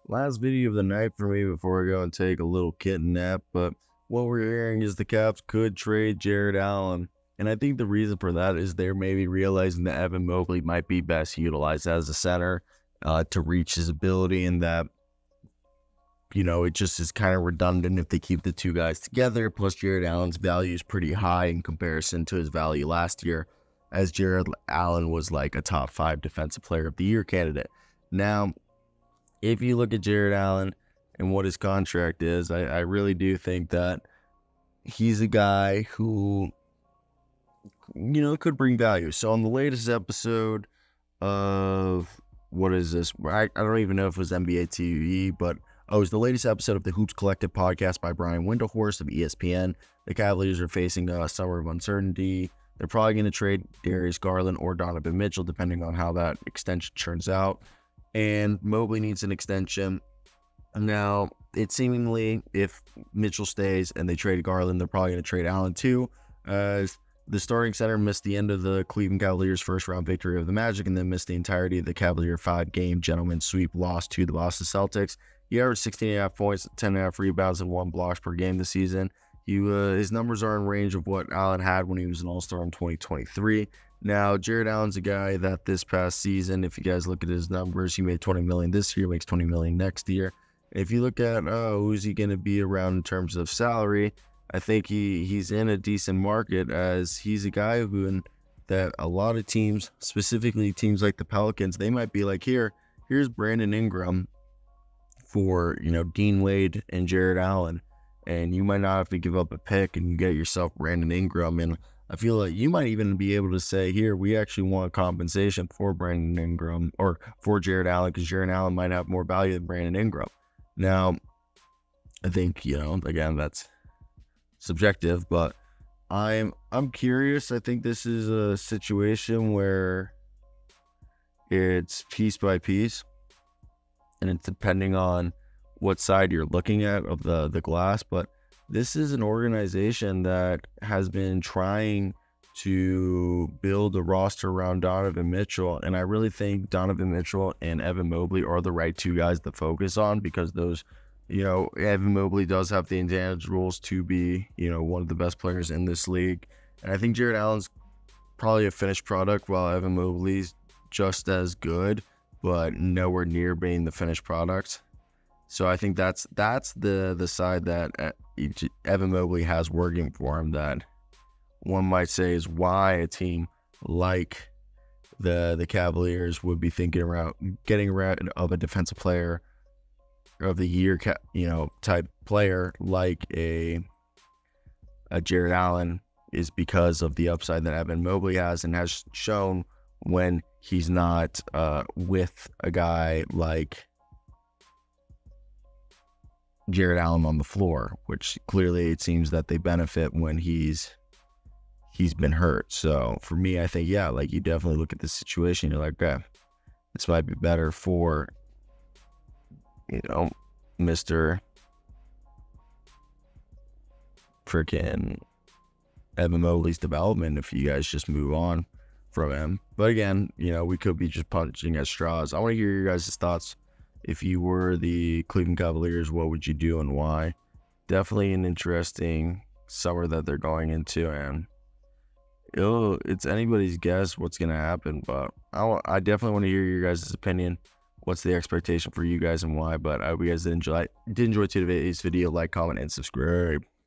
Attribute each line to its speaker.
Speaker 1: Last video of the night for me before I go and take a little kitten nap, but what we're hearing is the Caps could trade Jarrett Allen. And I think the reason for that is they're maybe realizing that Evan Mobley might be best utilized as a center to reach his ability, and that, it just is kind of redundant if they keep the two guys together. Plus, Jarrett Allen's value is pretty high in comparison to his value last year, as Jarrett Allen was like a top 5 defensive player of the year candidate. Now, if you look at Jarrett Allen and what his contract is, I really do think that he's a guy who, could bring value. So on the latest episode of, what is this? I don't even know if it was NBA TV, but it was the latest episode of the Hoops Collective podcast by Brian Windhorst of ESPN. The Cavaliers are facing a summer of uncertainty. They're probably going to trade Darius Garland or Donovan Mitchell, depending on how that extension turns out. And Mobley needs an extension. Now, it seemingly, if Mitchell stays and they trade Garland, they're probably going to trade Allen too. As the starting center missed the end of the Cleveland Cavaliers' first-round victory of the Magic, and then missed the entirety of the Cavalier 5-game gentleman sweep loss to the Boston Celtics. He averaged 16.5 points, 10.5 rebounds, and 1 block per game this season. His numbers are in range of what Allen had when he was an All-Star in 2023. Now, Jarrett Allen's a guy that this past season, if you guys look at his numbers, he made $20 million this year, makes $20 million next year. If you look at who's he going to be around in terms of salary, I think he's in a decent market, as he's a guy that a lot of teams, specifically teams like the Pelicans, they might be like, here's Brandon Ingram for, Dean Wade and Jarrett Allen, and you might not have to give up a pick, and you get yourself Brandon Ingram. And I feel like you might even be able to say, here, we actually want compensation for Brandon Ingram or for Jarrett Allen, because Jarrett Allen might have more value than Brandon Ingram. Now, I think, again, that's subjective, but I'm curious. I think this is a situation where it's piece by piece, and it's depending on what side you're looking at of the glass. But this is an organization that has been trying to build a roster around Donovan Mitchell, and I really think Donovan Mitchell and Evan Mobley are the right two guys to focus on, because those, Evan Mobley does have the intangibles to be, one of the best players in this league. And I think Jarrett Allen's probably a finished product, while Evan Mobley's just as good, but nowhere near being the finished product. So I think that's the side that Evan Mobley has working for him, that one might say is why a team like the Cavaliers would be thinking around getting rid of a defensive player of the year, type player like a Jarrett Allen, is because of the upside that Evan Mobley has, and has shown when he's not with a guy like Jarrett Allen on the floor, which clearly it seems that they benefit when he's been hurt. So for me, I think, you definitely look at this situation, you're like, okay, this might be better for, Mr. freaking Evan Mobley's development if you guys just move on from him. But again, we could be just punching at straws. I want to hear your guys' thoughts. If you were the Cleveland Cavaliers, what would you do and why? Definitely an interesting summer that they're going into, and it's anybody's guess what's going to happen. But I definitely want to hear your guys' opinion. What's the expectation for you guys and why? But I hope you guys did enjoy today's video. Like, comment, and subscribe.